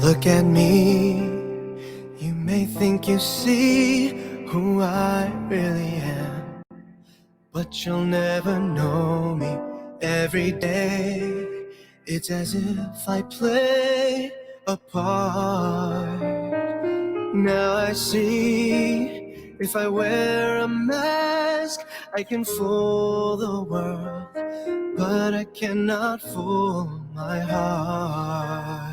look at me, you may think you see who I really am, but you'll never know me. Every day it's as if I play a part. Now I see, if I wear a mask, I can fool the world, but I cannot fool my heart.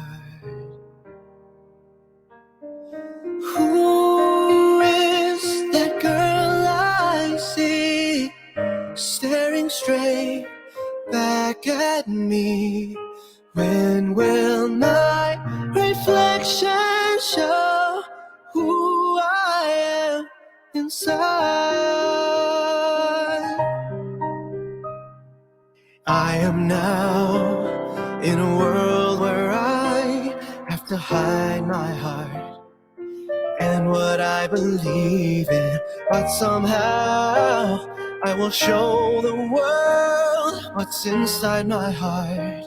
Who is that girl I see, staring straight back at me? When will my reflection show who I am inside? I am now in a world where I have to hide my heart and what I believe in, but somehow I will show the world what's inside my heart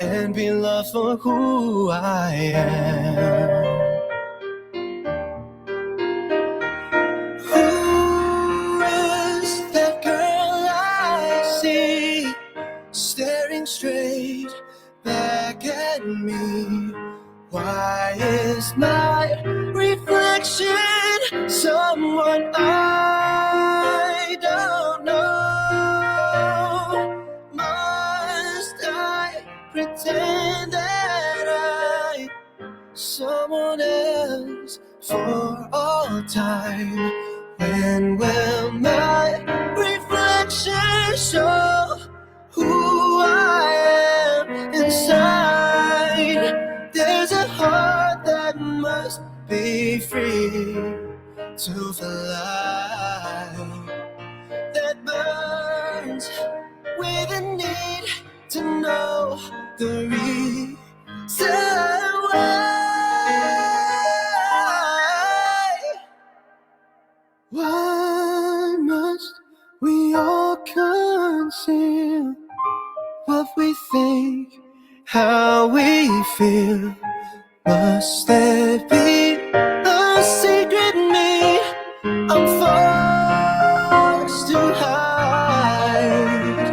and be loved for who I am. Who is that girl I see, staring straight back at me? Why is my reflection someone I don't know? Must I pretend that I'm someone else for all time? When will my reflection show who I am inside? There's a heart that must be free to fly, that burns with a need to know the reason why. Why must we all conceal what we think, how we feel? Must there be a secret me I'm forced to hide?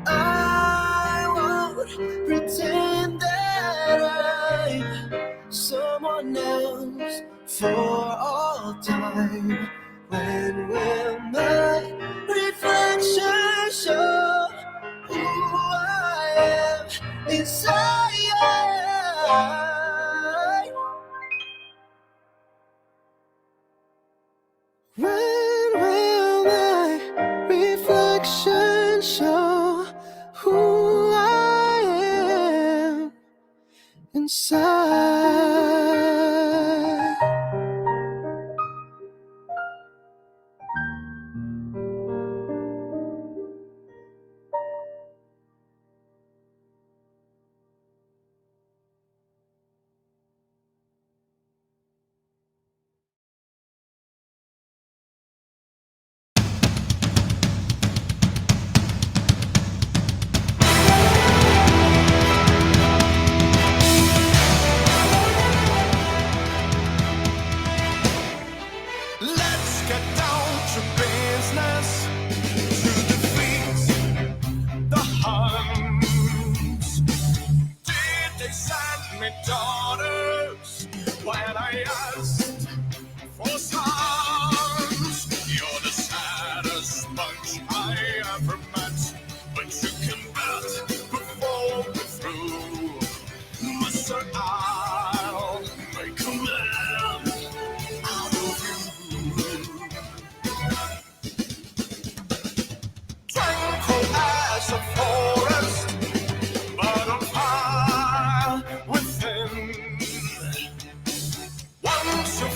I won't pretend that I'm someone else for all time. When will my reflection show who I am inside? When will my reflection show who I am inside? Let's get down to business, to defeat the Huns. Did they send me daughters when I asked for sons? You're the saddest bunch I ever met, but you can bet before we're through, Mr. I'll make a man out of you. Tranquil as a forest, but on fire within. Once you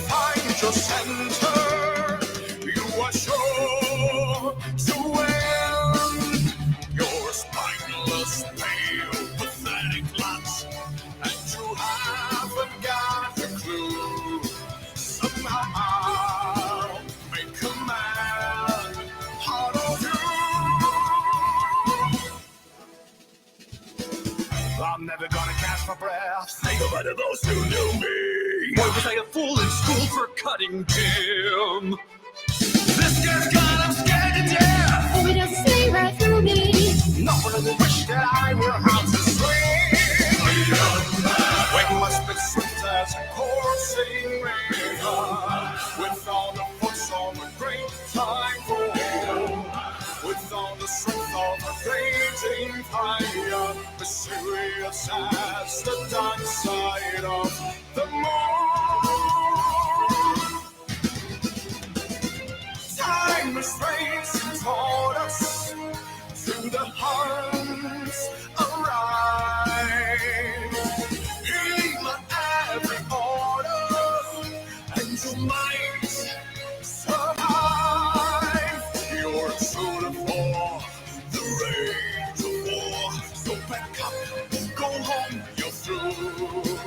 my breath. Say goodbye to those who knew me. Boy, was I a fool in school for cutting Jim. This guy's gone, I'm scared to death. Oh, it doesn't stay right through me. No one will wish that I were out to swing. When my spit swift as a coursing river, with all the force of a great typhoon, with all the strength of a raging fire, mysterious as the dark side of the moon. Time restrains and taught us through the hearts arise. Heal every order, and you might survive. You're suited for the rage of war. So back up, go home, you're through.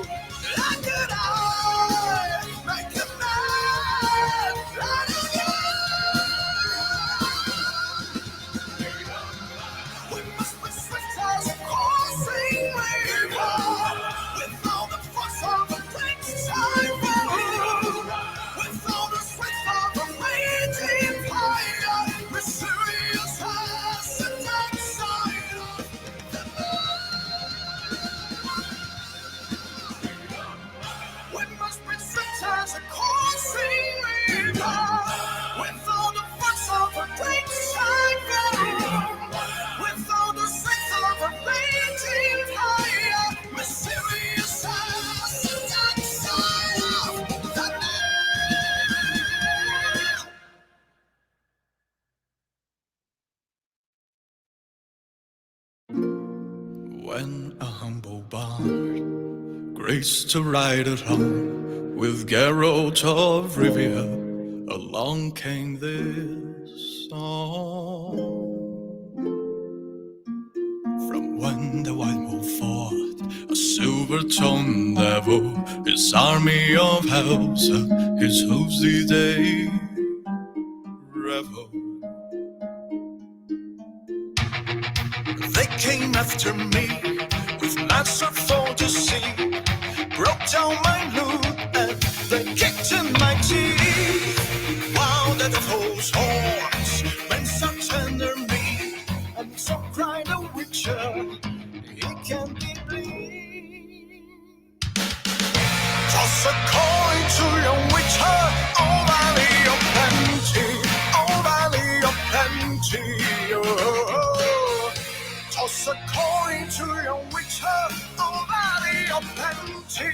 I could I make a man out of you. We must be swift as a coursing river, with all the force of a great typhoon, with all the strength of a raging fire, mysterious as the dark side of the moon. We must be swift as a coursing river, with all the force of a great typhoon, with all the strength of a raging fire, mysterious as the dark side of the moon. When a humble bard graced to ride at home with Geralt of Rivia, along came this song. From when the white wolf fought a silver-tongued devil, his army of hells, his hooves did they revel. They came after me with masterful deceit, broke down my loot and they kicked in my teeth. Wow, the devil's horns, men so tender me, and so cried the witcher, he can't be bleed. Toss a coin to your witcher, oh valley of plenty, oh valley of plenty, oh. Toss a coin to your witcher, oh valley of plenty.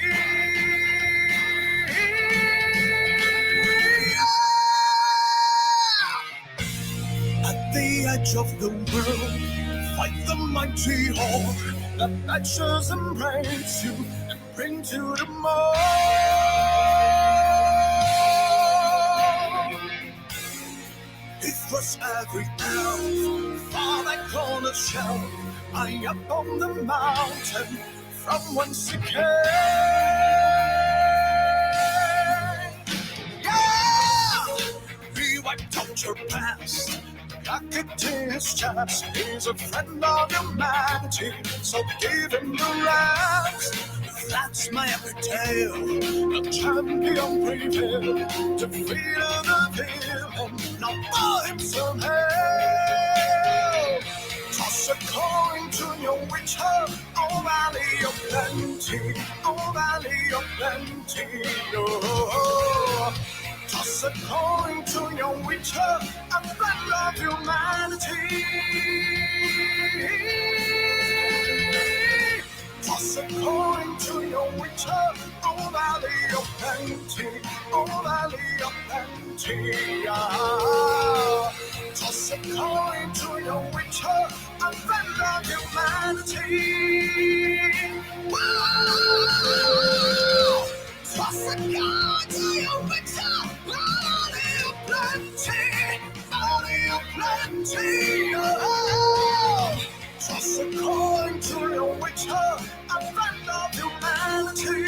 At the edge of the world, fight the mighty horde that natures embrace you and bring to the mold. He thrusts every elf far back on the shelf, high up on the mountain from whence he came. Yeah! He wiped out your past, kicked his chest. He's a friend of humanity, so give him the rest. That's my epic tale, a champion prevailed, defeated the villain, now for him some hell. Toss a coin to your witcher, oh valley of plenty, oh valley of plenty, oh. Toss a coin to your witcher, a friend of humanity. Toss a coin to your witcher, oh valley of plenty, oh valley of plenty. Ah. Toss a coin to your witcher, a friend of humanity. Whoa! Toss a coin to your witcher, valley of plenty, valley of plenty. Oh. Toss a coin to your witcher, a friend of humanity.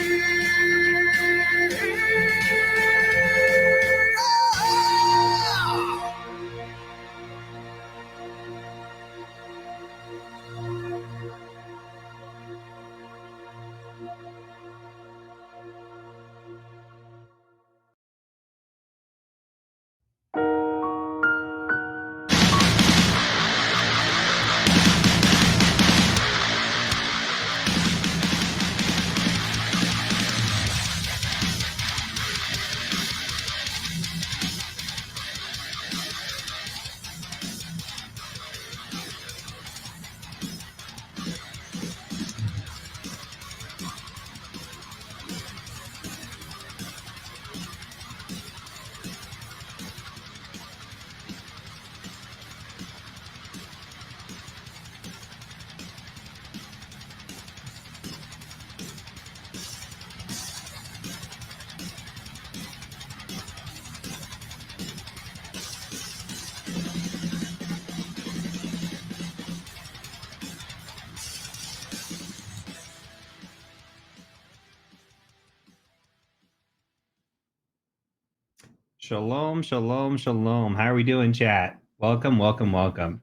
Shalom, shalom, shalom. How are we doing, chat? Welcome, welcome, welcome.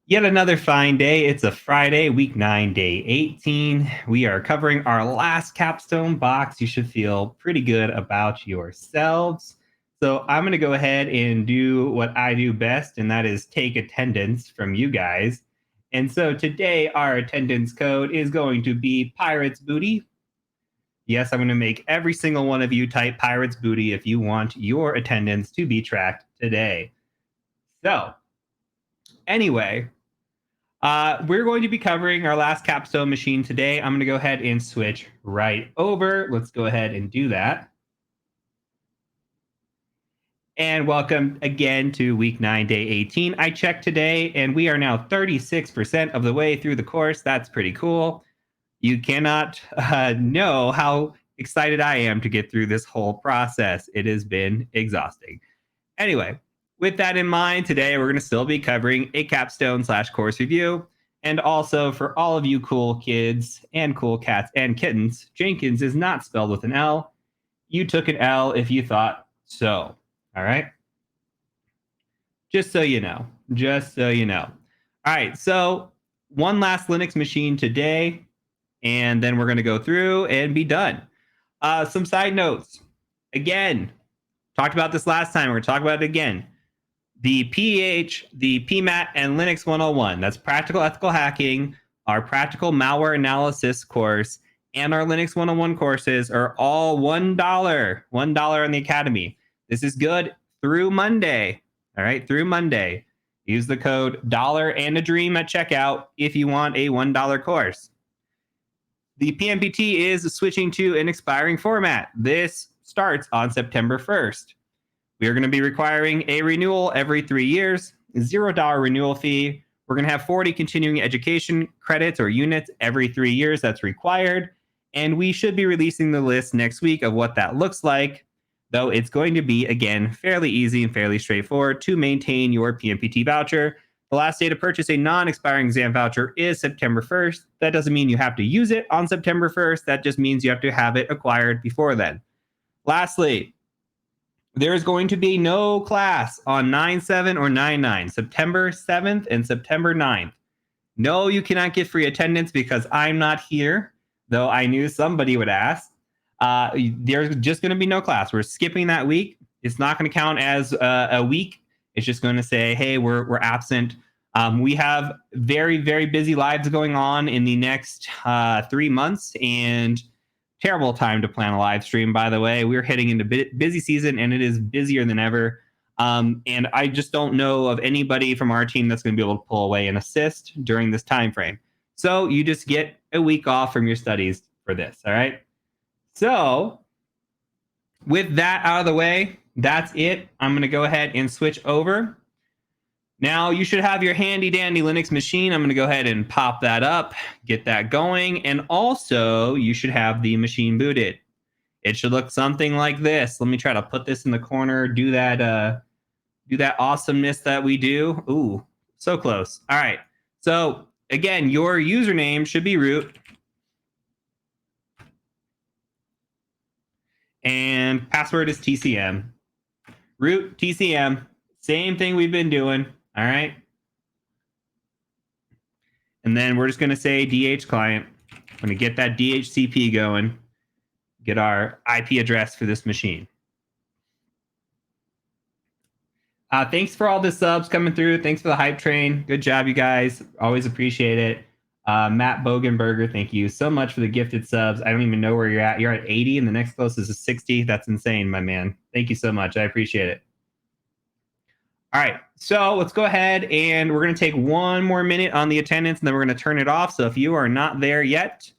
Yet another fine day. It's a Friday, week 9, day 18. We are covering our last capstone box. You should feel pretty good about yourselves. So I'm going to go ahead and do what I do best, and that is take attendance from you guys. And so today our attendance code is going to be Pirates Booty. Yes, I'm going to make every single one of you type Pirates Booty if you want your attendance to be tracked today. So, anyway, we're going to be covering our last capstone machine today. I'm going to go ahead and switch right over. Let's go ahead and do that. And welcome again to week 9, day 18. I checked today, and we are now 36% of the way through the course. That's pretty cool. You cannot know how excited I am to get through this whole process. It has been exhausting. Anyway, with that in mind, today we're going to still be covering a capstone / course review. And also for all of you cool kids and cool cats and kittens, Jenkins is not spelled with an L. You took an L if you thought so. All right? Just so you know. Just so you know. All right, so one last Linux machine today, and then we're going to go through and be done. Some side notes. Again, talked about this last time. We're going to talk about it again. The the Pmat, and Linux 101. That's Practical Ethical Hacking, our Practical Malware Analysis course, and our Linux 101 courses are all $1. $1 on the Academy. This is good through Monday. All right, through Monday. Use the code $and-a-dream at checkout if you want a $1 course. The Pnpt is switching to an expiring format. This starts on September 1st. We are going to be requiring a renewal every 3 years, $0 renewal fee. We're going to have 40 continuing education credits or units every 3 years. That's required. And we should be releasing the list next week of what that looks like, though it's going to be, again, fairly easy and fairly straightforward to maintain your Pnpt voucher. The last day to purchase a non-expiring exam voucher is September 1st. That doesn't mean you have to use it on September 1st. That just means you have to have it acquired before then. Lastly, there is going to be no class on 9/7 or 9/9, September 7th and September 9th. No, you cannot get free attendance because I'm not here, though I knew somebody would ask. There's just going to be no class. We're skipping that week. It's not going to count as a week. It's just going to say, hey, we're absent. We have very, very busy lives going on in the next 3 months, and terrible time to plan a live stream, by the way. We're heading into busy season, and it is busier than ever. And I just don't know of anybody from our team that's going to be able to pull away and assist during this time frame. So you just get a week off from your studies for this, all right? So with that out of the way, that's it. I'm going to go ahead and switch over. Now, you should have your handy-dandy Linux machine. I'm going to go ahead and pop that up, get that going, and also you should have the machine booted. It should look something like this. Let me try to put this in the corner, do that awesomeness that we do. Ooh, so close. All right. So, again, your username should be root. And password is TCM. Root, TCM, same thing we've been doing. All right. And then we're just going to say DH client. I'm going to get that DHCP going, get our IP address for this machine. Thanks for all the subs coming through. Thanks for the hype train. Good job, you guys. Always appreciate it. Matt Bogenberger, thank you so much for the gifted subs. I don't even know where you're at. You're at 80 and the next closest is 60. That's insane, my man. Thank you so much. I appreciate it. All right, so let's go ahead and we're going to take one more minute on the attendance, and then we're going to turn it off. So if you are not there yet,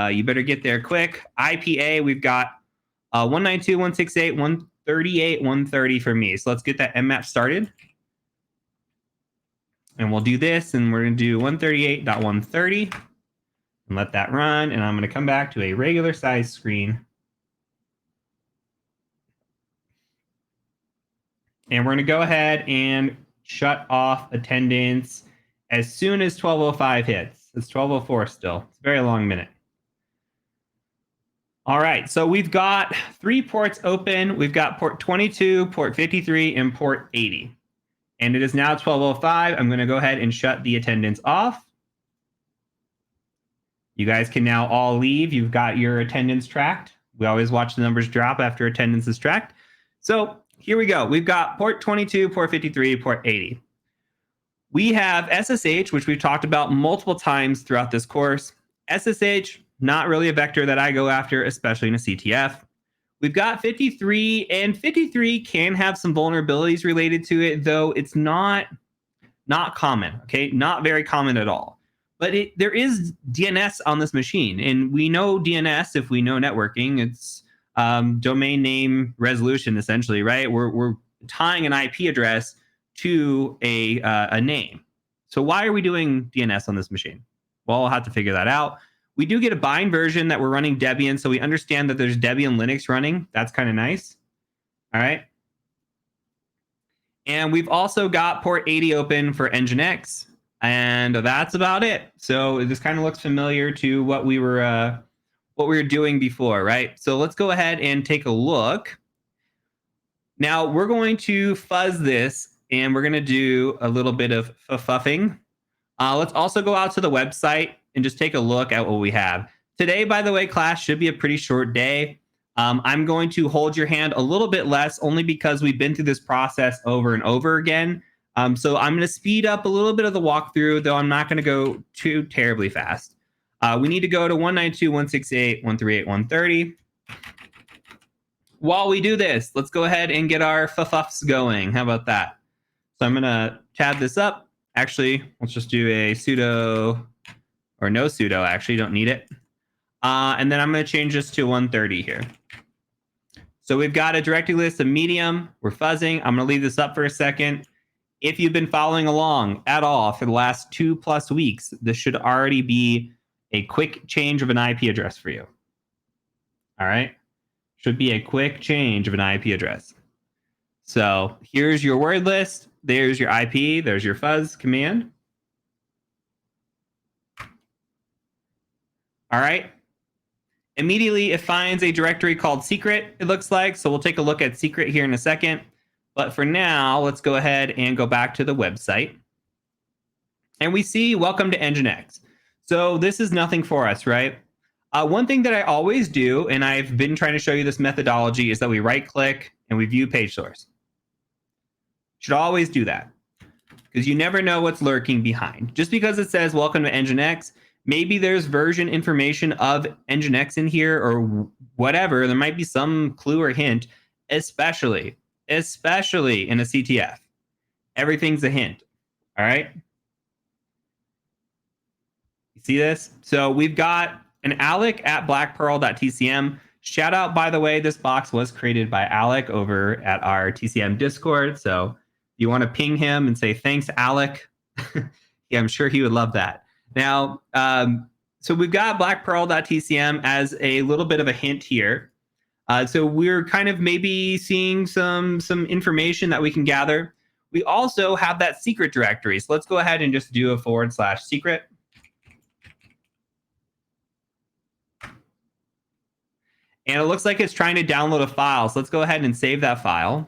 you better get there quick. IPA, we've got 192.168, 138, 130 for me. So let's get that MMAP started. And we'll do this, and we're going to do 138.130 and let that run. And I'm going to come back to a regular size screen. And we're going to go ahead and shut off attendance as soon as 12:05 hits. It's 12:04 still. It's a very long minute. All right, so we've got 3 ports open. We've got port 22, port 53, and port 80. And it is now 12:05. I'm going to go ahead and shut the attendance off. You guys can now all leave. You've got your attendance tracked. We always watch the numbers drop after attendance is tracked. So here we go. We've got port 22, port 53, port 80. We have SSH, which we've talked about multiple times throughout this course. SSH, not really a vector that I go after, especially in a CTF. We've got 53, and 53 can have some vulnerabilities related to it, though it's not common, okay? Not very common at all. But there is DNS on this machine, and we know DNS if we know networking. It's domain name resolution, essentially, right? We're tying an IP address to a name. So why are we doing DNS on this machine? Well, I'll have to figure that out. We do get a bind version that we're running Debian, so we understand that there's Debian Linux running. That's kind of nice. All right. And we've also got port 80 open for Nginx, and that's about it. So this kind of looks familiar to what we were doing before, right? So let's go ahead and take a look. Now we're going to fuzz this, and we're going to do a little bit of fuffing. Let's also go out to the website and just take a look at what we have. Today, by the way, class should be a pretty short day. I'm going to hold your hand a little bit less, only because we've been through this process over and over again. So I'm going to speed up a little bit of the walkthrough, though I'm not going to go too terribly fast. We need to go to 192.168.138.130. While we do this, let's go ahead and get our fuffs going. How about that? So I'm going to tab this up. Actually, let's just do a sudo, or no sudo, actually, don't need it. And then I'm going to change this to 130 here. So we've got a directory list of medium. We're fuzzing. I'm going to leave this up for a second. If you've been following along at all for the last 2+ weeks, this should already be a quick change of an IP address for you. All right. Should be a quick change of an IP address. So here's your word list. There's your IP. There's your fuzz command. All right. Immediately, it finds a directory called secret, it looks like. So we'll take a look at secret here in a second. But for now, let's go ahead and go back to the website. And we see welcome to Nginx. So this is nothing for us, right? One thing that I always do, and I've been trying to show you this methodology, is that we right-click and we view page source. Should always do that, because you never know what's lurking behind. Just because it says welcome to Nginx, maybe there's version information of Nginx in here or whatever. There might be some clue or hint, especially in a CTF. Everything's a hint, all right? You see this? So we've got an Alec at blackpearl.tcm. Shout out, by the way, this box was created by Alec over at our TCM Discord. So you want to ping him and say, thanks, Alec. Yeah, I'm sure he would love that. Now, so we've got blackpearl.tcm as a little bit of a hint here. So we're kind of maybe seeing some information that we can gather. We also have that secret directory. So let's go ahead and just do a /secret. And it looks like it's trying to download a file. So let's go ahead and save that file.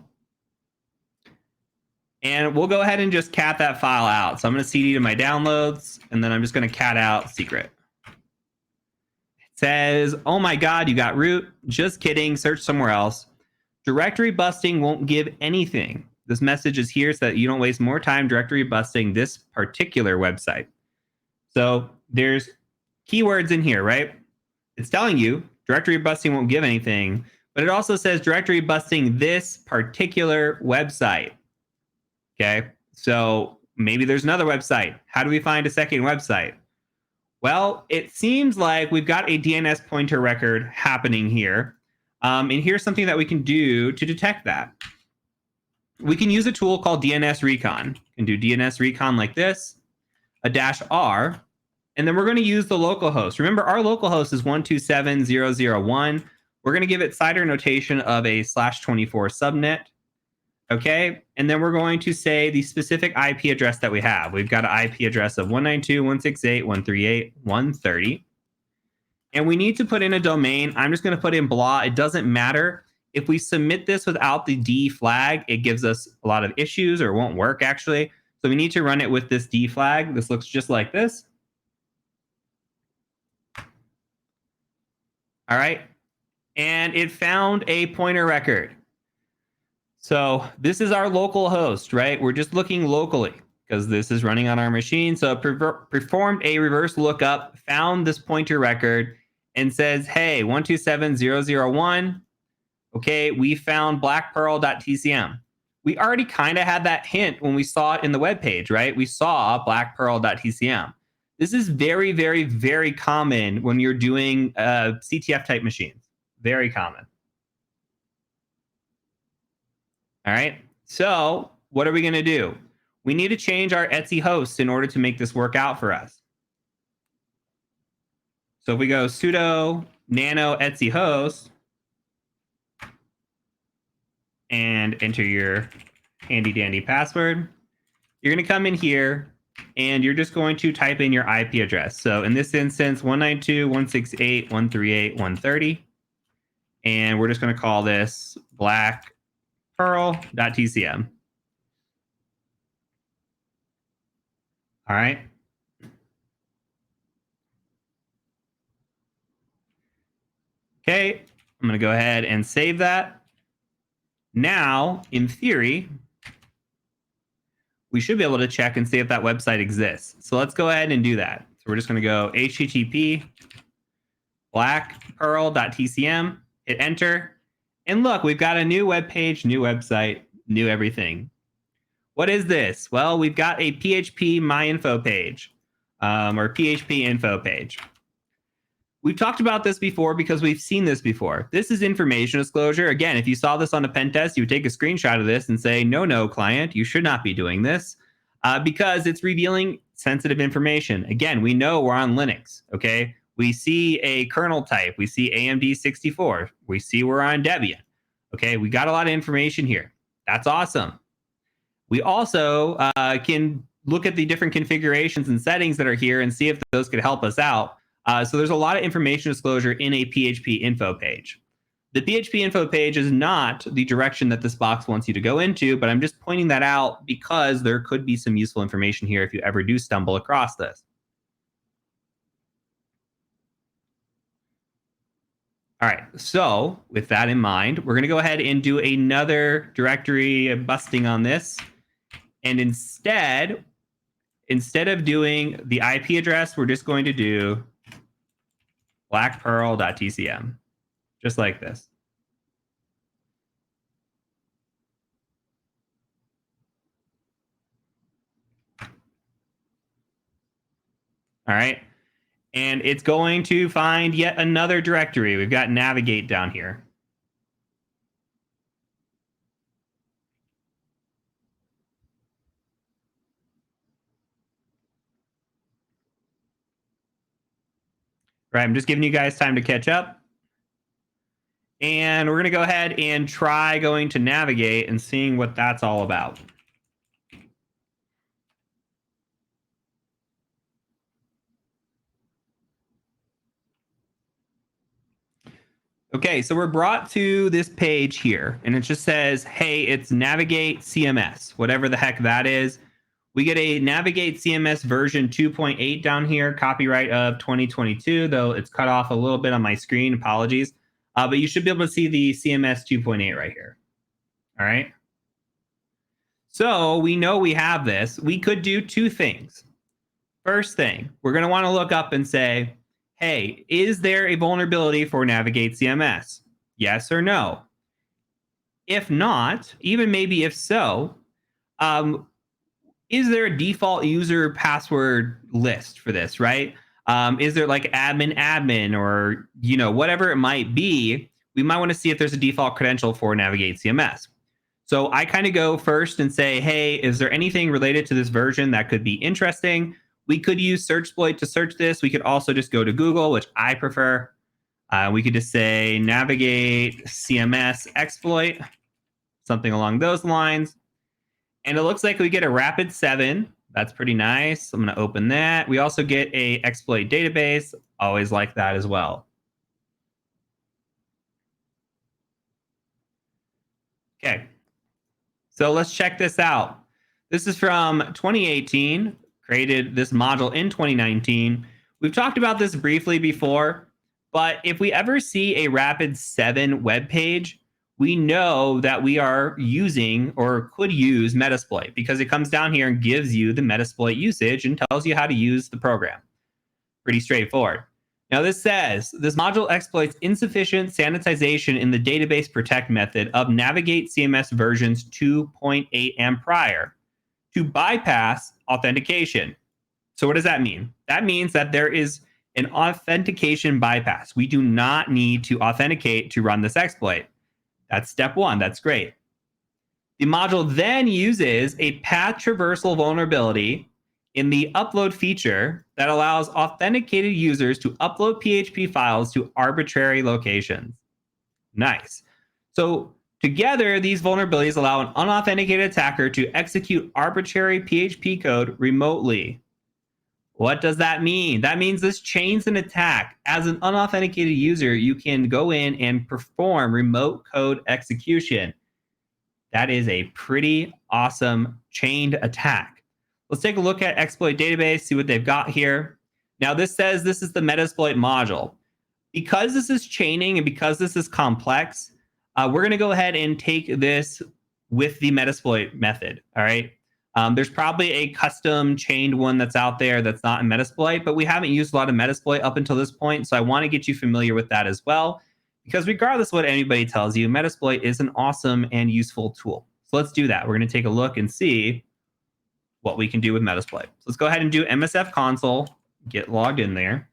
And we'll go ahead and just cat that file out. So I'm going to cd to my downloads, and then I'm just going to cat out secret. It says, oh my God, you got root. Just kidding. Search somewhere else. Directory busting won't give anything. This message is here so that you don't waste more time directory busting this particular website. So there's keywords in here, right? It's telling you directory busting won't give anything, but it also says directory busting this particular website. Okay, so maybe there's another website. How do we find a second website? Well, it seems like we've got a DNS pointer record happening here. And here's something that we can do to detect that. We can use a tool called DNS Recon. You can do DNS Recon like this, a -R, and then we're going to use the localhost. Remember, our localhost is 127.0.0.1. We're going to give it CIDR notation of a /24 subnet. Okay, and then we're going to say the specific IP address that we have. We've got an IP address of 192.168.138.130. And we need to put in a domain. I'm just going to put in blah. It doesn't matter. If we submit this without the D flag, it gives us a lot of issues or won't work actually. So we need to run it with this D flag. This looks just like this. All right. And it found a pointer record. So this is our local host, right? We're just looking locally because this is running on our machine. So it performed a reverse lookup, found this pointer record, and says, hey, 127001. Okay, we found blackpearl.tcm. We already kind of had that hint when we saw it in the web page, right? We saw blackpearl.tcm. This is very, very, very common when you're doing CTF type machines. Very common. All right. So what are we going to do? We need to change our Etsy host in order to make this work out for us. So if we go sudo nano Etsy host and enter your handy dandy password, you're going to come in here and you're just going to type in your IP address. So in this instance, 192.168.138.130. And we're just going to call this blackpearl.tcm. All right. Okay, I'm going to go ahead and save that. Now, in theory, we should be able to check and see if that website exists. So let's go ahead and do that. So we're just going to go http blackpearl.tcm, hit enter. And look, we've got a new web page, new website, new everything. What is this? Well, we've got a PHP MyInfo page or PHP info page. We've talked about this before because we've seen this before. This is information disclosure. Again, if you saw this on a pen test, you would take a screenshot of this and say, no, client, you should not be doing this because it's revealing sensitive information. Again, we know we're on Linux, okay? We see a kernel type. We see AMD 64. We see we're on Debian, okay? We got a lot of information here. That's awesome. We also can look at the different configurations and settings that are here and see if those could help us out. So there's a lot of information disclosure in a PHP info page. The PHP info page is not the direction that this box wants you to go into, but I'm just pointing that out because there could be some useful information here if you ever do stumble across this. All right, so with that in mind, we're going to go ahead and do another directory busting on this. And instead of doing the IP address, we're just going to do blackpearl.tcm, just like this. All right. And it's going to find yet another directory. We've got navigate down here. Right, I'm just giving you guys time to catch up. And we're going to go ahead and try going to navigate and seeing what that's all about. Okay, so we're brought to this page here, and it just says, hey, it's Navigate CMS, whatever the heck that is. We get a Navigate CMS version 2.8 down here, copyright of 2022, though it's cut off a little bit on my screen. Apologies. But you should be able to see the CMS 2.8 right here. All right. So we know we have this. We could do two things. First thing, we're going to want to look up and say, hey, is there a vulnerability for Navigate CMS? Yes or no? If not, even maybe if so, is there a default user password list for this, right? Is there like admin or, whatever it might be? We might want to see if there's a default credential for Navigate CMS. So I kind of go first and say, hey, is there anything related to this version that could be interesting? We could use Searchsploit to search this. We could also just go to Google, which I prefer. We could just say Navigate CMS exploit, something along those lines. And it looks like we get a Rapid 7. That's pretty nice. I'm going to open that. We also get a exploit database. Always like that as well. Okay, so let's check this out. This is from 2018, created this module in 2019. We've talked about this briefly before, but if we ever see a Rapid 7 web page, we know that we are using or could use Metasploit because it comes down here and gives you the Metasploit usage and tells you how to use the program. Pretty straightforward. Now, this says this module exploits insufficient sanitization in the database protect method of Navigate CMS versions 2.8 and prior to bypass authentication. So, what does that mean? That means that there is an authentication bypass. We do not need to authenticate to run this exploit. That's step one. That's great. The module then uses a path traversal vulnerability in the upload feature that allows authenticated users to upload PHP files to arbitrary locations. Nice. So together, these vulnerabilities allow an unauthenticated attacker to execute arbitrary PHP code remotely. What does that mean? That means this chains an attack. As an unauthenticated user, you can go in and perform remote code execution. That is a pretty awesome chained attack. Let's take a look at exploit database, see what they've got here. Now, this says this is the Metasploit module. Because this is chaining and because this is complex, we're going to go ahead and take this with the Metasploit method. All right. There's probably a custom chained one that's out there that's not in Metasploit, but we haven't used a lot of Metasploit up until this point. So I want to get you familiar with that as well, because regardless of what anybody tells you, Metasploit is an awesome and useful tool. So let's do that. We're going to take a look and see what we can do with Metasploit. So let's go ahead and do MSF console, get logged in there.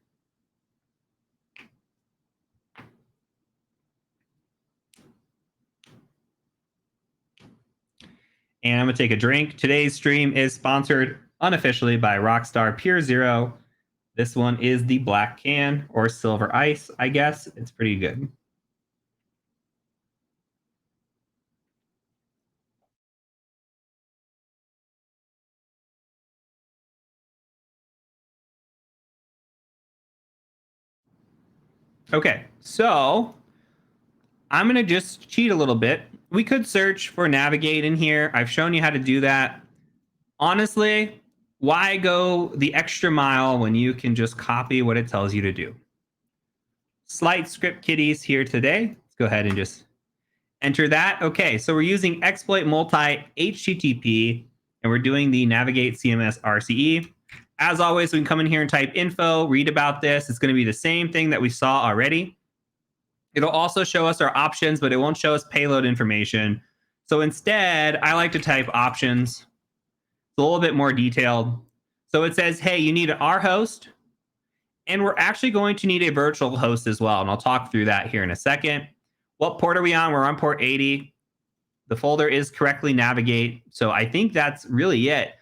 And I'm going to take a drink. Today's stream is sponsored unofficially by Rockstar Pure Zero. This one is the black can or silver ice, I guess. It's pretty good. Okay, so I'm going to just cheat a little bit. We could search for navigate in here. I've shown you how to do that. Honestly, why go the extra mile when you can just copy what it tells you to do? Slight script kiddies here today. Let's go ahead and just enter that. Okay, so we're using exploit multi HTTP, and we're doing the navigate CMS RCE. As always, we can come in here and type info, read about this. It's going to be the same thing that we saw already. It'll also show us our options, but it won't show us payload information. So instead, I like to type options. It's a little bit more detailed. So it says, hey, you need an R host, and we're actually going to need a virtual host as well. And I'll talk through that here in a second. What port are we on? We're on port 80. The folder is correctly navigate. So I think that's really it.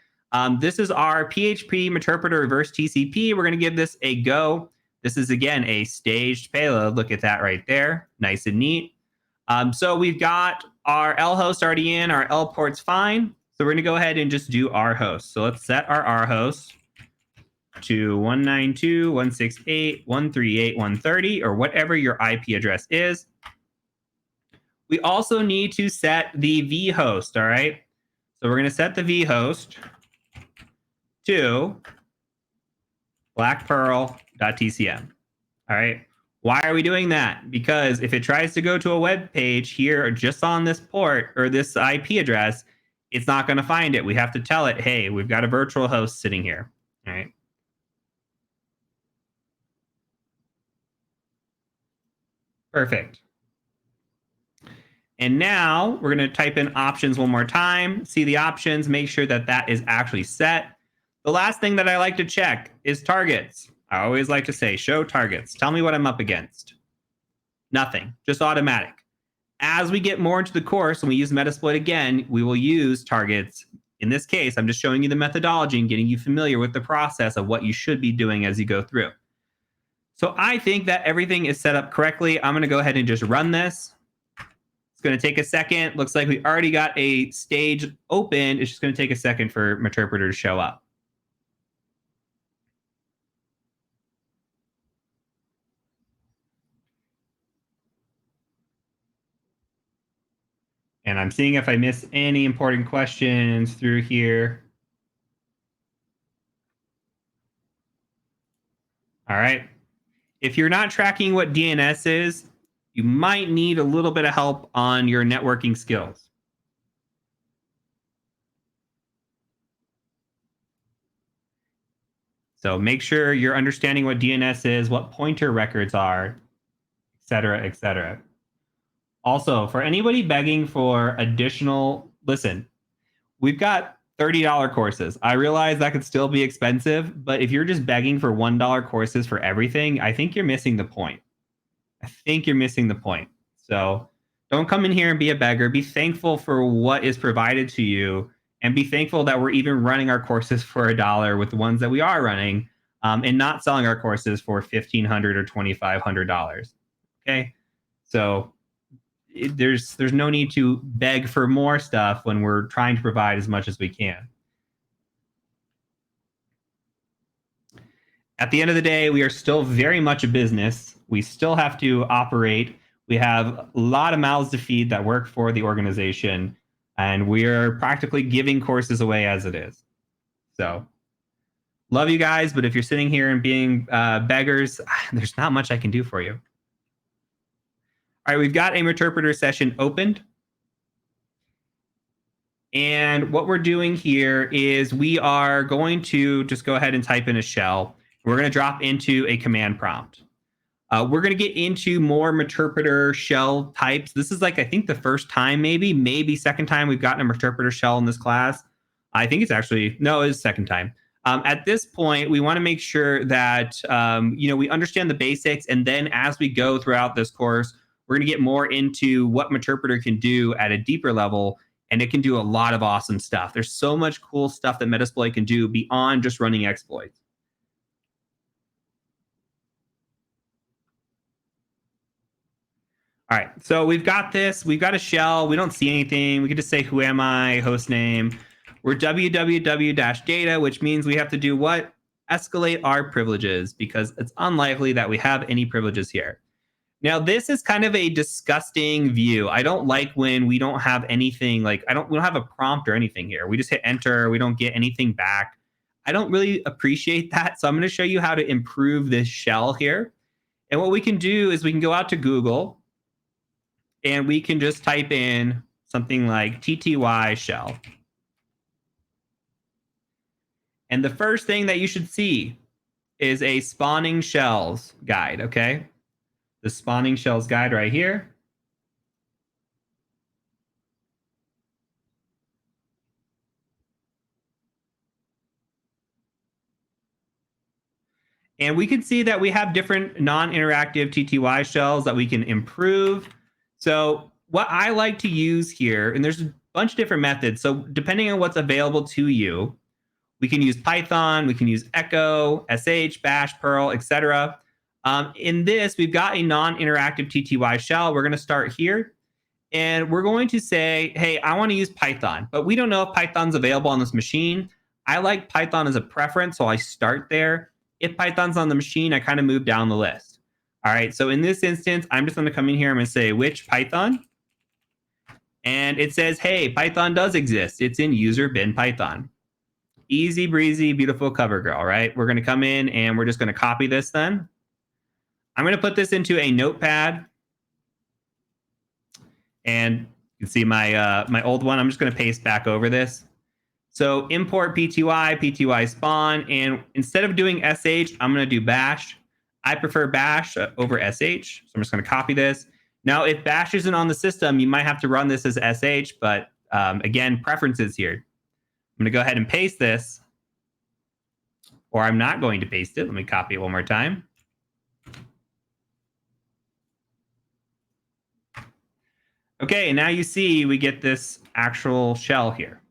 This is our PHP interpreter reverse TCP. We're going to give this a go. This is, again, a staged payload. Look at that right there. Nice and neat. So we've got our L host already in. Our L port's fine. So we're going to go ahead and just do R host. So let's set our R host to 192.168.138.130 or whatever your IP address is. We also need to set the V host, all right? So we're going to set the V host to blackpearl.tcm, all right? Why are we doing that? Because if it tries to go to a web page here just on this port or this IP address, it's not going to find it. We have to tell it, hey, we've got a virtual host sitting here, all right? Perfect. And now we're going to type in options one more time, see the options, make sure that that is actually set. The last thing that I like to check is targets. I always like to say, show targets. Tell me what I'm up against. Nothing, just automatic. As we get more into the course and we use Metasploit again, we will use targets. In this case, I'm just showing you the methodology and getting you familiar with the process of what you should be doing as you go through. So I think that everything is set up correctly. I'm going to go ahead and just run this. It's going to take a second. Looks like we already got a stage open. It's just going to take a second for Meterpreter to show up. And I'm seeing if I miss any important questions through here. All right. If you're not tracking what DNS is, you might need a little bit of help on your networking skills. So make sure you're understanding what DNS is, what pointer records are, et cetera, et cetera. Also, for anybody begging for additional, listen, we've got $30 courses. I realize that could still be expensive, but if you're just begging for $1 courses for everything, I think you're missing the point. So don't come in here and be a beggar. Be thankful for what is provided to you, and be thankful that we're even running our courses for $1 with the ones that we are running, and not selling our courses for $1,500 or $2,500. Okay, so there's no need to beg for more stuff when we're trying to provide as much as we can. At the end of the day, we are still very much a business. We still have to operate. We have a lot of mouths to feed that work for the organization, and we are practically giving courses away as it is. So love you guys, but if you're sitting here and being beggars, there's not much I can do for you. All right, we've got a Meterpreter session opened. And what we're doing here is we are going to just go ahead and type in a shell. We're going to drop into a command prompt. We're going to get into more Meterpreter shell types. This is like, I think the first time, maybe second time we've gotten a Meterpreter shell in this class. I think it's actually, no, it's second time. At this point, we want to make sure that, we understand the basics. And then as we go throughout this course, we're going to get more into what Meterpreter can do at a deeper level. And it can do a lot of awesome stuff. There's so much cool stuff that Metasploit can do beyond just running exploits. All right, so we've got this. We've got a shell. We don't see anything. We can just say, who am I, host name. We're www-data, which means we have to do what? Escalate our privileges, because it's unlikely that we have any privileges here. Now, this is kind of a disgusting view. I don't like when we don't have anything, like we don't have a prompt or anything here. We just hit enter. We don't get anything back. I don't really appreciate that. So I'm going to show you how to improve this shell here. And what we can do is we can go out to Google and we can just type in something like TTY shell. And the first thing that you should see is a spawning shells guide, okay? The spawning shells guide right here. And we can see that we have different non-interactive TTY shells that we can improve. So what I like to use here, and there's a bunch of different methods. So depending on what's available to you, we can use Python, we can use Echo, SH, Bash, Perl, etc. In this, we've got a non-interactive TTY shell. We're going to start here. And we're going to say, hey, I want to use Python. But we don't know if Python's available on this machine. I like Python as a preference, so I start there. If Python's on the machine, I kind of move down the list. All right, so in this instance, I'm just going to come in here. I'm going to say, which Python? And it says, hey, Python does exist. It's in user bin Python. Easy breezy, beautiful cover girl, right? We're going to come in and we're just going to copy this then. I'm going to put this into a notepad. And you can see my my old one. I'm just going to paste back over this. So import pty spawn. And instead of doing sh, I'm going to do bash. I prefer bash over sh. So I'm just going to copy this. Now, if bash isn't on the system, you might have to run this as sh. But again, preferences here. I'm going to go ahead and paste this. Or I'm not going to paste it. Let me copy it one more time. Okay, now you see we get this actual shell here.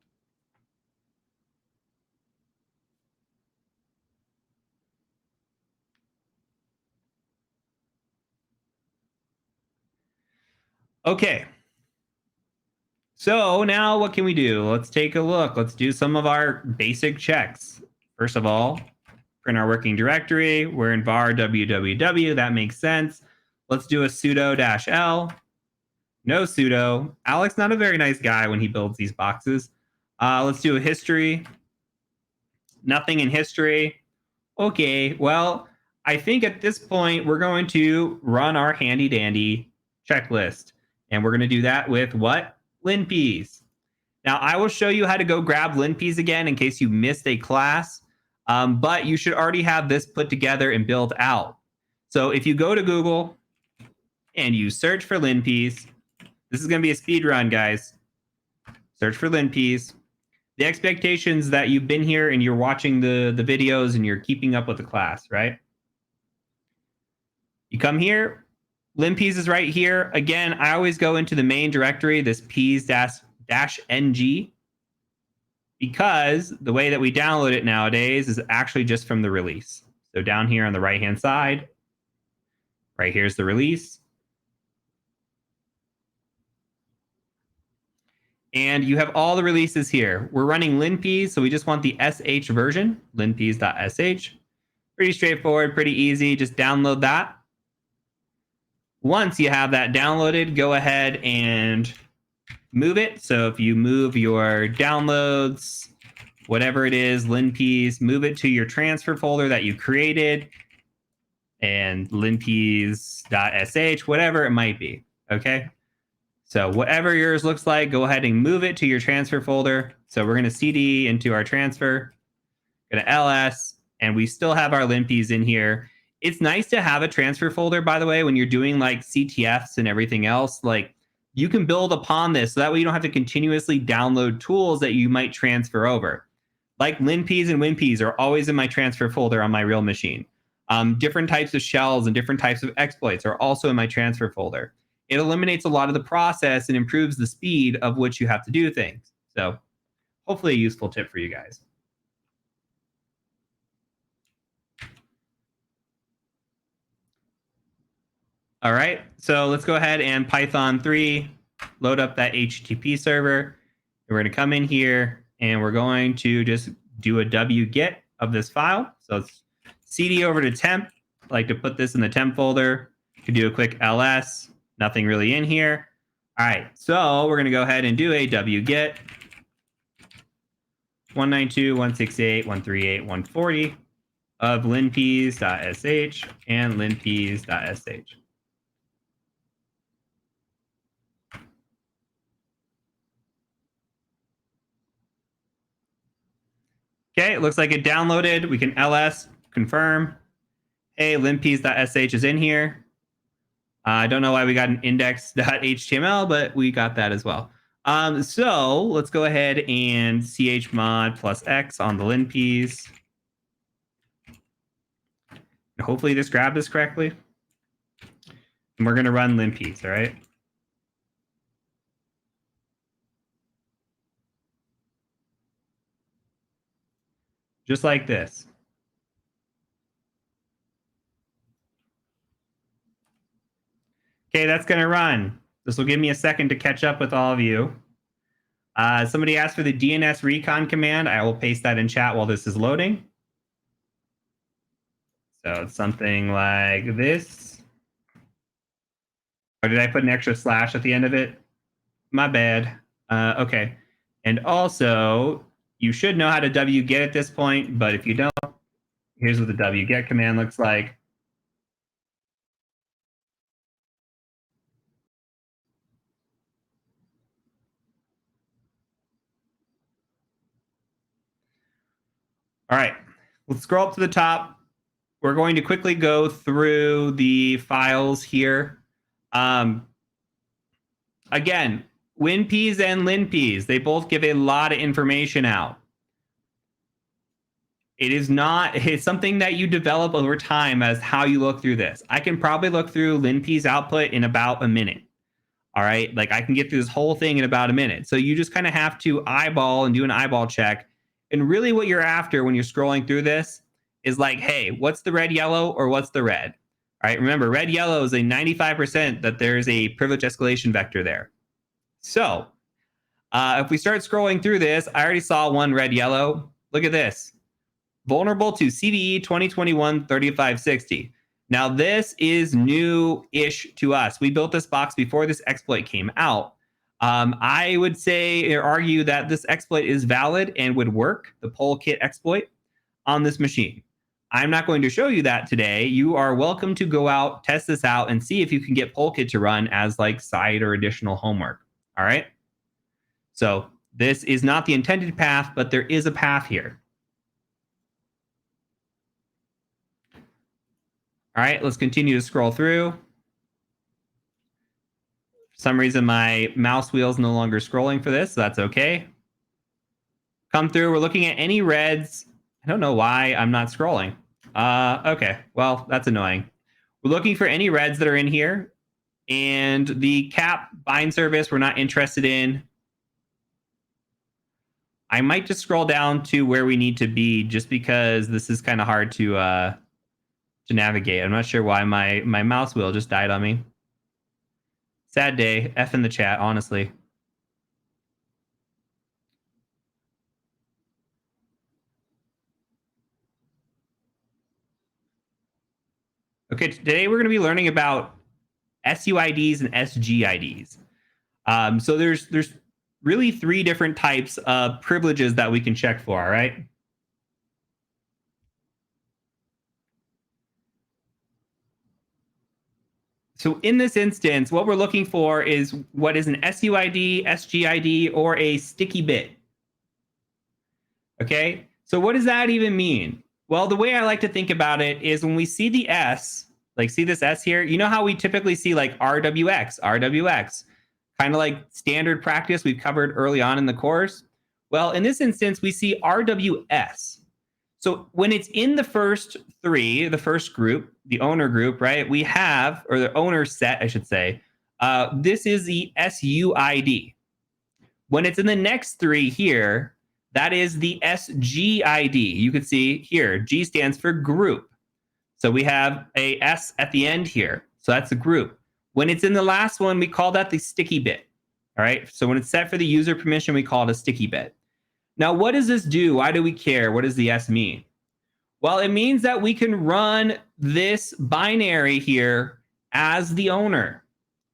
Okay. So now what can we do? Let's take a look. Let's do some of our basic checks. First of all, print our working directory. We're in var www. That makes sense. Let's do a sudo -l. No pseudo. Alex, not a very nice guy when he builds these boxes. Let's do a history. Nothing in history. Okay, well, I think at this point we're going to run our handy dandy checklist. And we're going to do that with what? LinPs. Now, I will show you how to go grab LinPs again in case you missed a class. But you should already have this put together and built out. So if you go to Google and you search for LinPs, this is going to be a speed run, guys. Search for LinPs. The expectations that you've been here and you're watching the videos and you're keeping up with the class, right? You come here. LinPs is right here. Again, I always go into the main directory, this ps-ng, because the way that we download it nowadays is actually just from the release. So down here on the right-hand side, right here's the release. And you have all the releases here. We're running LinPs, so we just want the sh version, linps.sh. Pretty straightforward, pretty easy. Just download that. Once you have that downloaded, go ahead and move it. So if you move your downloads, whatever it is, LinPs, move it to your transfer folder that you created, and linps.sh, whatever it might be, okay? So whatever yours looks like, go ahead and move it to your transfer folder. So we're going to cd into our transfer, going to ls, and we still have our LinPs in here. It's nice to have a transfer folder, by the way, when you're doing like CTFs and everything else. Like, you can build upon this, so that way you don't have to continuously download tools that you might transfer over. Like LinPs and WinPs are always in my transfer folder on my real machine. Different types of shells and different types of exploits are also in my transfer folder. It eliminates a lot of the process and improves the speed of which you have to do things. So hopefully a useful tip for you guys. All right, so let's go ahead and Python 3, load up that HTTP server. We're going to come in here and we're going to just do a wget of this file. So it's cd over to temp. I like to put this in the temp folder. You can do a quick ls. Nothing really in here. All right, so we're going to go ahead and do a wget 192.168.138.140 of linps.sh and linps.sh. Okay, it looks like it downloaded. We can ls, confirm. Hey, linps.sh is in here. I don't know why we got an index.html, but we got that as well. So let's go ahead and chmod plus x on the linps. Hopefully this grabbed this correctly. And we're going to run linps, all right? Just like this. Okay, that's going to run. This will give me a second to catch up with all of you. Somebody asked for the DNS recon command. I will paste that in chat while this is loading. So it's something like this. Or did I put an extra slash at the end of it? My bad. Okay. And also, you should know how to wget at this point, but if you don't, here's what the wget command looks like. All right, let's scroll up to the top. We're going to quickly go through the files here. Again, WinPs and LinPs, they both give a lot of information out. It's something that you develop over time as how you look through this. I can probably look through LinPs output in about a minute. All right, like I can get through this whole thing in about a minute. So you just kind of have to eyeball and do an eyeball check. And really what you're after when you're scrolling through this is like, hey, what's the red, yellow, or what's the red? All right, remember, red, yellow is a 95% that there's a privilege escalation vector there. So if we start scrolling through this, I already saw one red, yellow. Look at this. Vulnerable to CVE 2021-3560. Now, this is new-ish to us. We built this box before this exploit came out. I would say or argue that this exploit is valid and would work, the PollKit exploit, on this machine. I'm not going to show you that today. You are welcome to go out, test this out, and see if you can get PollKit to run as like side or additional homework. All right? So this is not the intended path, but there is a path here. All right, let's continue to scroll through. For some reason, my mouse wheel is no longer scrolling for this, so that's okay. Come through, we're looking at any reds. I don't know why I'm not scrolling. Okay, well, that's annoying. We're looking for any reds that are in here, and the cap bind service we're not interested in. I might just scroll down to where we need to be just because this is kind of hard to navigate. I'm not sure why my mouse wheel just died on me. Sad day. F in the chat, honestly. Okay, today we're going to be learning about SUIDs and SGIDs. So there's really 3 different types of privileges that we can check for, all right? So in this instance, what we're looking for is what is an SUID, SGID, or a sticky bit. Okay, so what does that even mean? Well, the way I like to think about it is when we see the S, like see this S here, you know how we typically see like RWX, RWX, kind of like standard practice we've covered early on in the course? Well, in this instance, we see RWS. So when it's in the first 3, the first group, the owner group, right, we have, or the owner set, I should say, this is the SUID. When it's in the next 3 here, that is the SGID. You can see here, G stands for group. So we have a S at the end here. So that's a group. When it's in the last one, we call that the sticky bit. All right. So when it's set for the user permission, we call it a sticky bit. Now, what does this do? Why do we care? What does the S mean? Well, it means that we can run this binary here as the owner.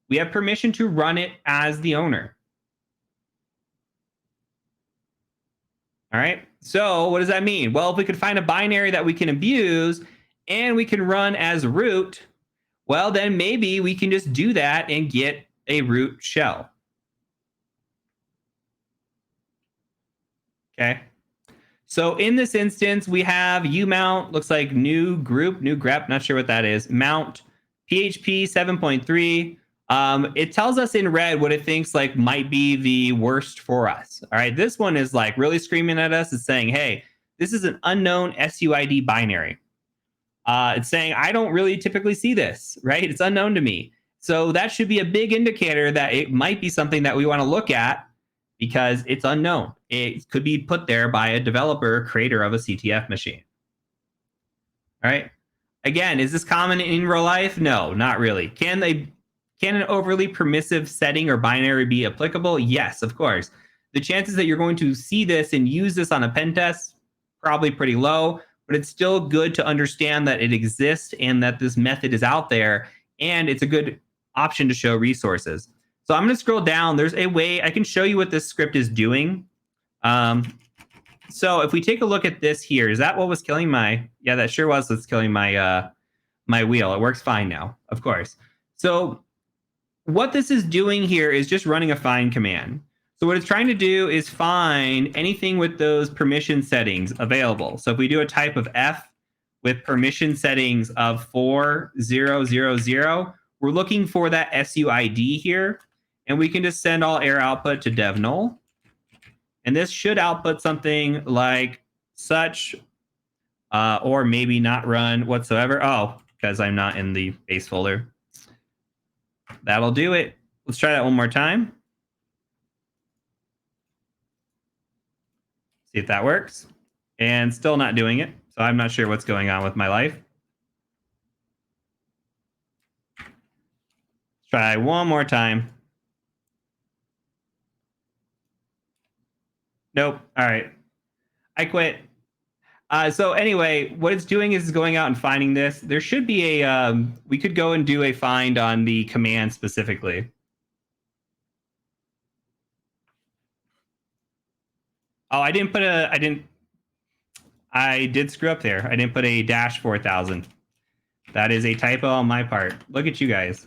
We have permission to run it as the owner. All right. So what does that mean? Well, if we could find a binary that we can abuse and we can run as root, well, then maybe we can just do that and get a root shell. Okay. So in this instance, we have umount, looks like new group, new grep, not sure what that is, mount PHP 7.3. It tells us in red what it thinks like might be the worst for us. All right, this one is like really screaming at us. It's saying, hey, this is an unknown SUID binary. It's saying, I don't really typically see this, right? It's unknown to me. So that should be a big indicator that it might be something that we want to look at because it's unknown. It could be put there by a developer, creator of a CTF machine. All right. Again, is this common in real life? No, not really. Can an overly permissive setting or binary be applicable? Yes, of course. The chances that you're going to see this and use this on a pen test, probably pretty low, but it's still good to understand that it exists and that this method is out there, and it's a good option to show resources. So I'm going to scroll down. There's a way I can show you what this script is doing. So if we take a look at this here, is that what was killing my? Yeah, that sure was what's killing my my wheel. It works fine now, of course. So what this is doing here is just running a find command. So what it's trying to do is find anything with those permission settings available. So if we do a type of F with permission settings of 4000, we're looking for that SUID here. And we can just send all error output to dev null. And this should output something like such, or maybe not run whatsoever. Oh, because I'm not in the base folder. That'll do it. Let's try that one more time. See if that works. And still not doing it. So I'm not sure what's going on with my life. Let's try one more time. Nope. All right. I quit. So anyway, what it's doing is going out and finding this. There should be a, we could go and do a find on the command specifically. Oh, I did screw up there. I didn't put a dash 4000. That is a typo on my part. Look at you guys.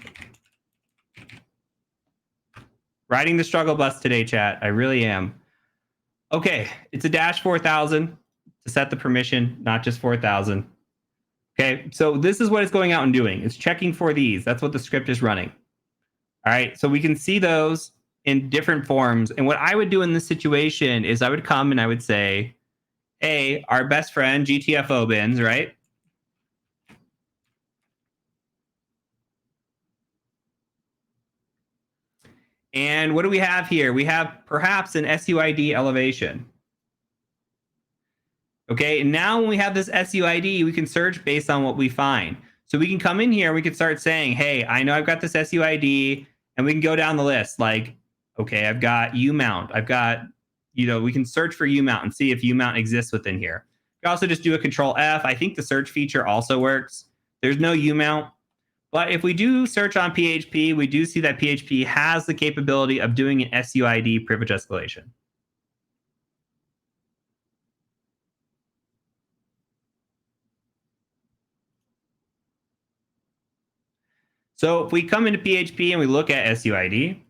Riding the struggle bus today, chat. I really am. Okay, it's a dash 4000 to set the permission, not just 4000. Okay, so this is what it's going out and doing. It's checking for these. That's what the script is running. All right, so we can see those in different forms. And what I would do in this situation is I would come and I would say, hey, our best friend, GTFO bins, right? And what do we have here? We have perhaps an SUID elevation. Okay, and now when we have this SUID, we can search based on what we find. So we can come in here, we can start saying, hey, I know I've got this SUID, and we can go down the list. Like, okay, I've got U-mount. I've got, we can search for U-mount and see if U-mount exists within here. You can also just do a Control F. I think the search feature also works. There's no U-mount. But if we do search on PHP, we do see that PHP has the capability of doing an SUID privilege escalation. So if we come into PHP and we look at SUID,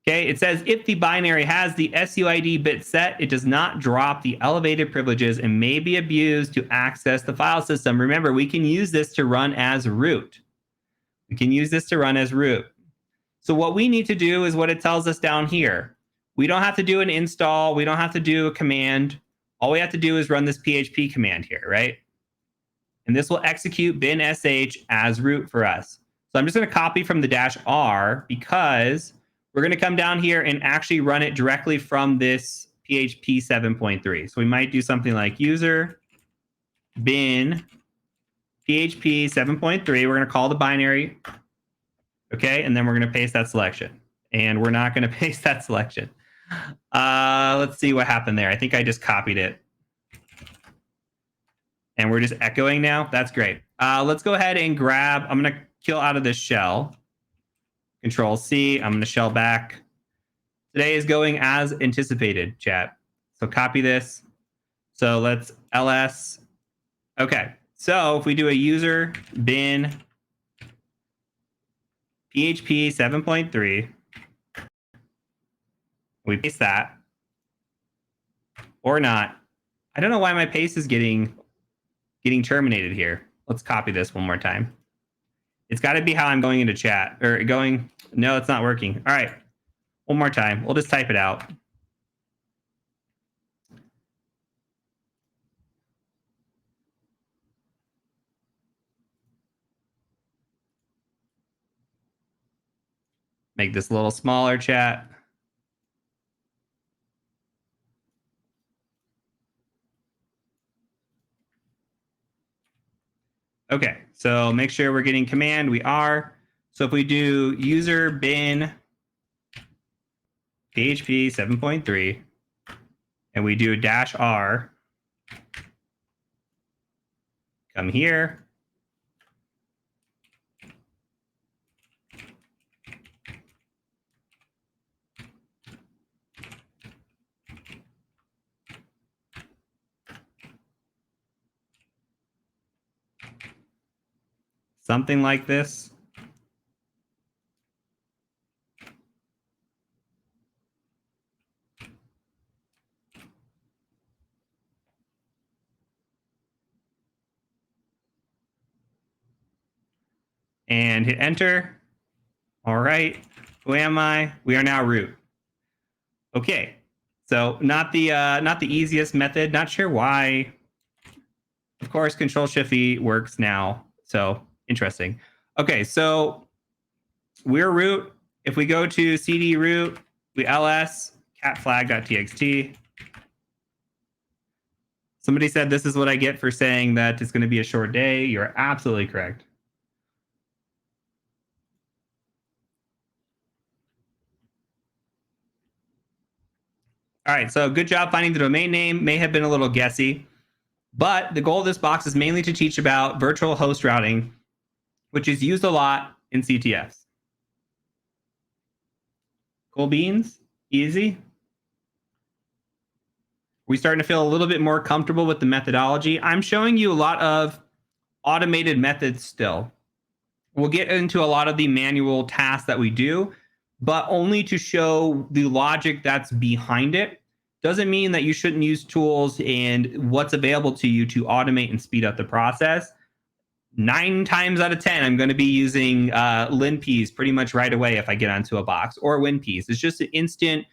okay, it says if the binary has the SUID bit set, it does not drop the elevated privileges and may be abused to access the file system. Remember, we can use this to run as root. We can use this to run as root. So what we need to do is what it tells us down here. We don't have to do an install. We don't have to do a command. All we have to do is run this PHP command here, right? And this will execute bin sh as root for us. So I'm just going to copy from the -r because we're going to come down here and actually run it directly from this PHP 7.3. So we might do something like user bin PHP 7.3. We're going to call the binary. Okay, and then we're going to paste that selection. And we're not going to paste that selection. Let's see what happened there. I think I just copied it. And we're just echoing now. That's great. Let's go ahead and grab, I'm going to kill out of this shell. Control C, I'm going to shell back. Today is going as anticipated, chat. So copy this. So let's ls. Okay, so if we do a user bin PHP 7.3, we paste that. Or not. I don't know why my paste is getting terminated here. Let's copy this one more time. It's got to be how I'm going into chat or going. No, it's not working. All right. One more time. We'll just type it out. Make this a little smaller, chat. Okay, so make sure we're getting command. We are. So if we do user bin PHP 7.3 and we do -r, come here. Something like this. And hit enter. All right. Who am I? We are now root. Okay. So not the easiest method. Not sure why. Of course, Control-Shift-E works now. So interesting. Okay, so we're root. If we go to cd root, we ls catflag.txt. Somebody said this is what I get for saying that it's going to be a short day. You're absolutely correct. All right, so good job finding the domain name. May have been a little guessy, but the goal of this box is mainly to teach about virtual host routing, which is used a lot in CTFs. Cool beans? Easy? We starting to feel a little bit more comfortable with the methodology. I'm showing you a lot of automated methods still. We'll get into a lot of the manual tasks that we do, but only to show the logic that's behind it. Doesn't mean that you shouldn't use tools and what's available to you to automate and speed up the process. 9 times out of 10, I'm going to be using LinPs pretty much right away if I get onto a box, or WinPs. It's just an instant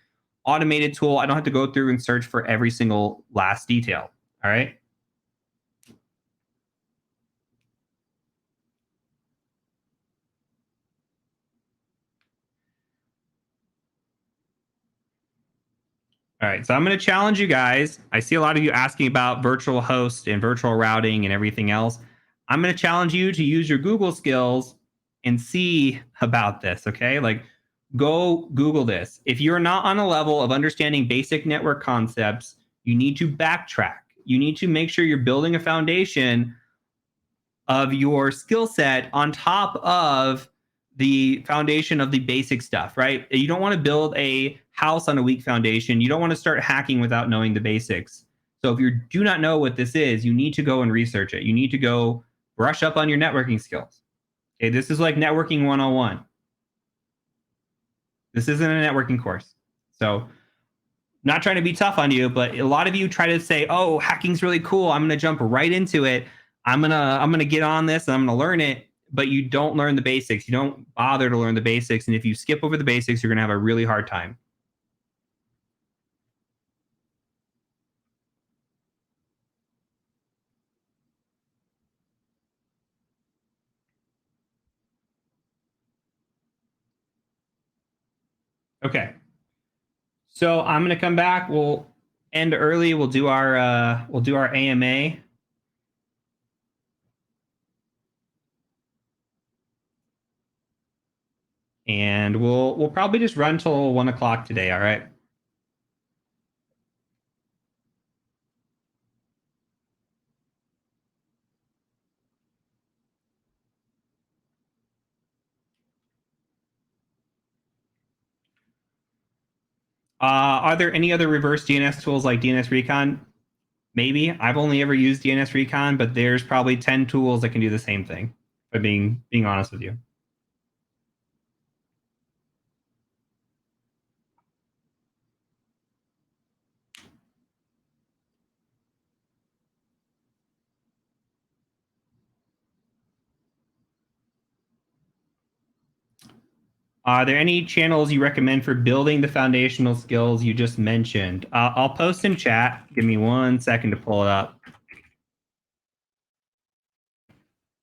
automated tool. I don't have to go through and search for every single last detail. All right. All right, so I'm going to challenge you guys. I see a lot of you asking about virtual host and virtual routing and everything else. I'm going to challenge you to use your Google skills and see about this, okay? Like, go Google this. If you're not on a level of understanding basic network concepts, you need to backtrack. You need to make sure you're building a foundation of your skill set on top of the foundation of the basic stuff, right? You don't want to build a house on a weak foundation. You don't want to start hacking without knowing the basics. So if you do not know what this is, you need to go and research it. You need to go brush up on your networking skills. Okay, this is like networking 101. This isn't a networking course. So not trying to be tough on you, but a lot of you try to say, "Oh, hacking's really cool. I'm going to jump right into it. I'm going to get on this and I'm going to learn it." But you don't learn the basics. You don't bother to learn the basics, and if you skip over the basics, you're going to have a really hard time. Okay. So I'm going to come back. We'll end early. We'll do our AMA. And we'll probably just run till 1 o'clock today. All right. Are there any other reverse DNS tools like DNS Recon? Maybe. I've only ever used DNS Recon, but there's probably 10 tools that can do the same thing. If I'm being honest with you. Are there any channels you recommend for building the foundational skills you just mentioned? I'll post in chat. Give me 1 second to pull it up.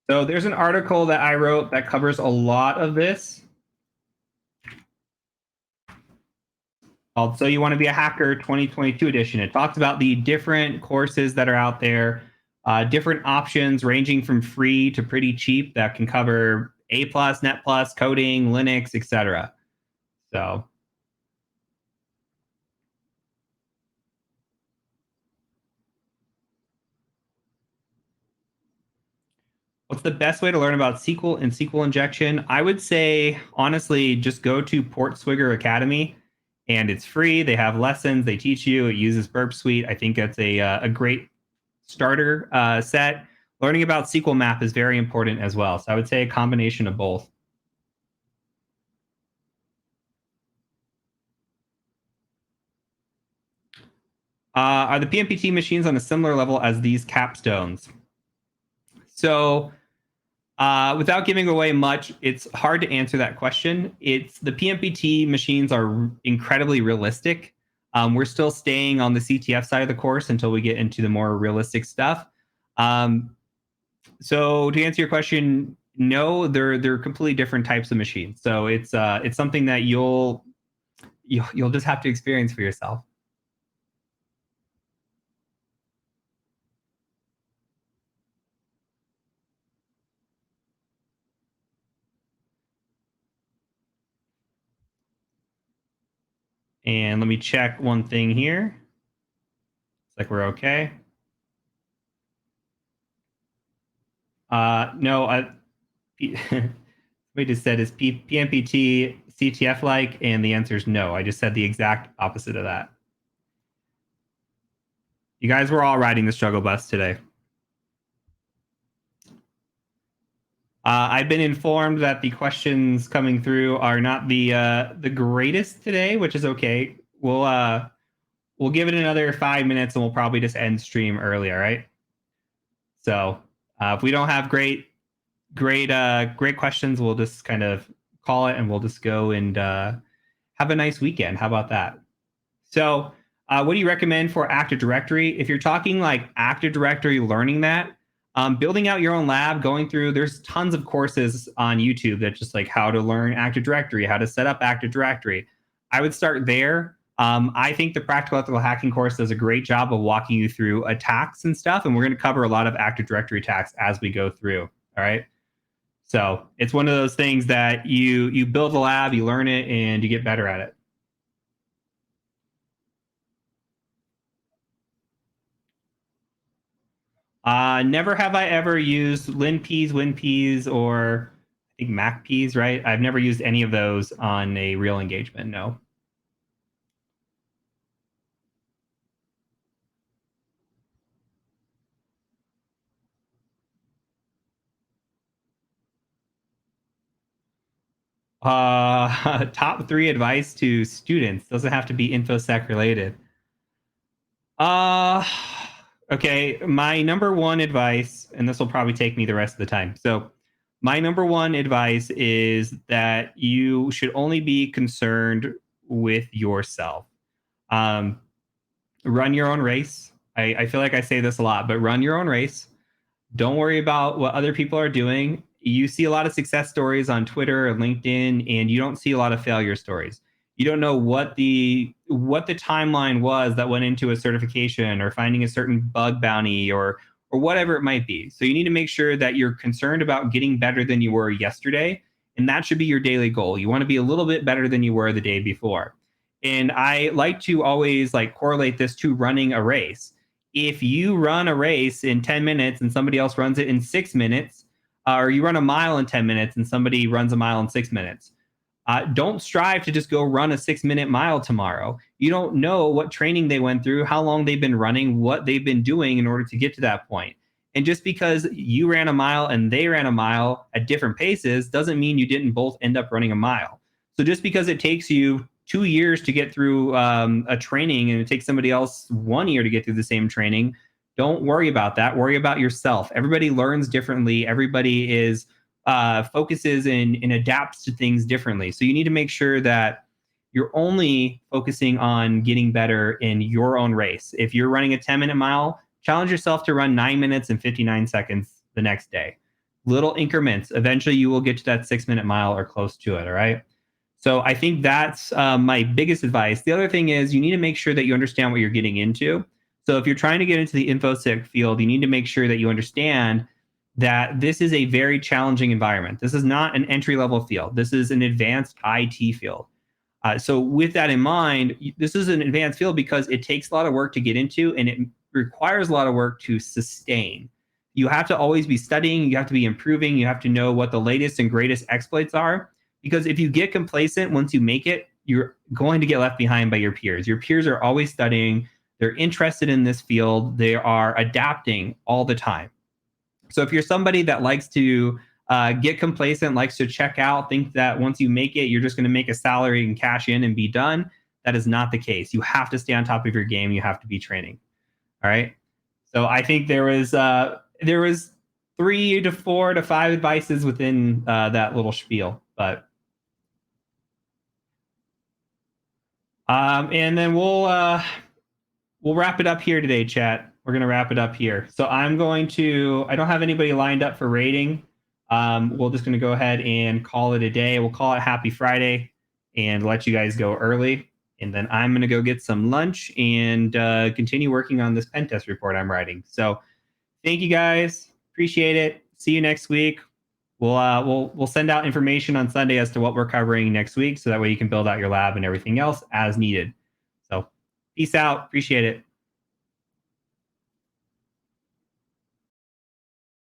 So there's an article that I wrote that covers a lot of this. Called So You Want to Be a Hacker 2022 edition. It talks about the different courses that are out there, different options ranging from free to pretty cheap that can cover A+, Net+, coding, Linux, etc. So what's the best way to learn about SQL and SQL injection? I would say, honestly, just go to Portswigger Academy, and it's free. They have lessons. They teach you. It uses Burp Suite. I think that's a great starter set. Learning about SQL Map is very important as well. So I would say a combination of both. Are the Pnpt machines on a similar level as these capstones? So without giving away much, it's hard to answer that question. It's the Pnpt machines are incredibly realistic. We're still staying on the CTF side of the course until we get into the more realistic stuff. So to answer your question, no, they're completely different types of machines. So it's something that you'll just have to experience for yourself. And let me check one thing here. It's like we're okay. No, we just said is PNPT CTF like, and the answer is no. I just said the exact opposite of that. You guys were all riding the struggle bus today. I've been informed that the questions coming through are not the greatest today, which is okay. We'll give it another 5 minutes, and we'll probably just end stream early. All right. So if we don't have great questions, we'll just kind of call it, and we'll just go and have a nice weekend. How about that? So, what do you recommend for Active Directory? If you're talking like Active Directory, learning that, building out your own lab, going through, there's tons of courses on YouTube that just like how to learn Active Directory, how to set up Active Directory. I would start there. I think the Practical Ethical Hacking course does a great job of walking you through attacks and stuff, and we're going to cover a lot of Active Directory attacks as we go through. All right. So it's one of those things that you build a lab, you learn it, and you get better at it. Never have I ever used LinPeas, WinPeas, or I think MacPeas, right? I've never used any of those on a real engagement, no. Top 3 advice to students. Doesn't have to be InfoSec related. Okay, my number one advice, and this will probably take me the rest of the time. So my number one advice is that you should only be concerned with yourself. Run your own race. I feel like I say this a lot, but run your own race. Don't worry about what other people are doing. You see a lot of success stories on Twitter or LinkedIn, and you don't see a lot of failure stories. You don't know what the timeline was that went into a certification or finding a certain bug bounty or whatever it might be. So you need to make sure that you're concerned about getting better than you were yesterday, and that should be your daily goal. You want to be a little bit better than you were the day before. And I like to always like correlate this to running a race. If you run a race in 10 minutes and somebody else runs it in 6 minutes, or you run a mile in 10 minutes and somebody runs a mile in 6 minutes, don't strive to just go run a 6-minute mile tomorrow. You don't know what training they went through, how long they've been running, what they've been doing in order to get to that point. And just because you ran a mile and they ran a mile at different paces doesn't mean you didn't both end up running a mile. So just because it takes you 2 years to get through a training and it takes somebody else 1 year to get through the same training, don't worry about that. Worry about yourself. Everybody learns differently. Everybody is focuses and adapts to things differently. So you need to make sure that you're only focusing on getting better in your own race. If you're running a 10-minute mile, challenge yourself to run 9 minutes and 59 seconds the next day. Little increments. Eventually, you will get to that 6-minute mile or close to it. All right. So I think that's my biggest advice. The other thing is you need to make sure that you understand what you're getting into. So if you're trying to get into the InfoSec field, you need to make sure that you understand that this is a very challenging environment. This is not an entry-level field. This is an advanced IT field. So with that in mind, this is an advanced field because it takes a lot of work to get into and it requires a lot of work to sustain. You have to always be studying. You have to be improving. You have to know what the latest and greatest exploits are. Because if you get complacent once you make it, you're going to get left behind by your peers. Your peers are always studying. They're interested in this field. They are adapting all the time. So if you're somebody that likes to get complacent, likes to check out, think that once you make it, you're just going to make a salary and cash in and be done, that is not the case. You have to stay on top of your game. You have to be training. All right. So I think there was 3 to 4 to 5 advices within that little spiel, but. And then we'll wrap it up here today, chat. We're gonna wrap it up here. So I don't have anybody lined up for rating. We're just gonna go ahead and call it a day. We'll call it Happy Friday and let you guys go early. And then I'm gonna go get some lunch and continue working on this pen test report I'm writing. So thank you guys. Appreciate it. See you next week. we'll send out information on Sunday as to what we're covering next week, so that way you can build out your lab and everything else as needed. So peace out. Appreciate it.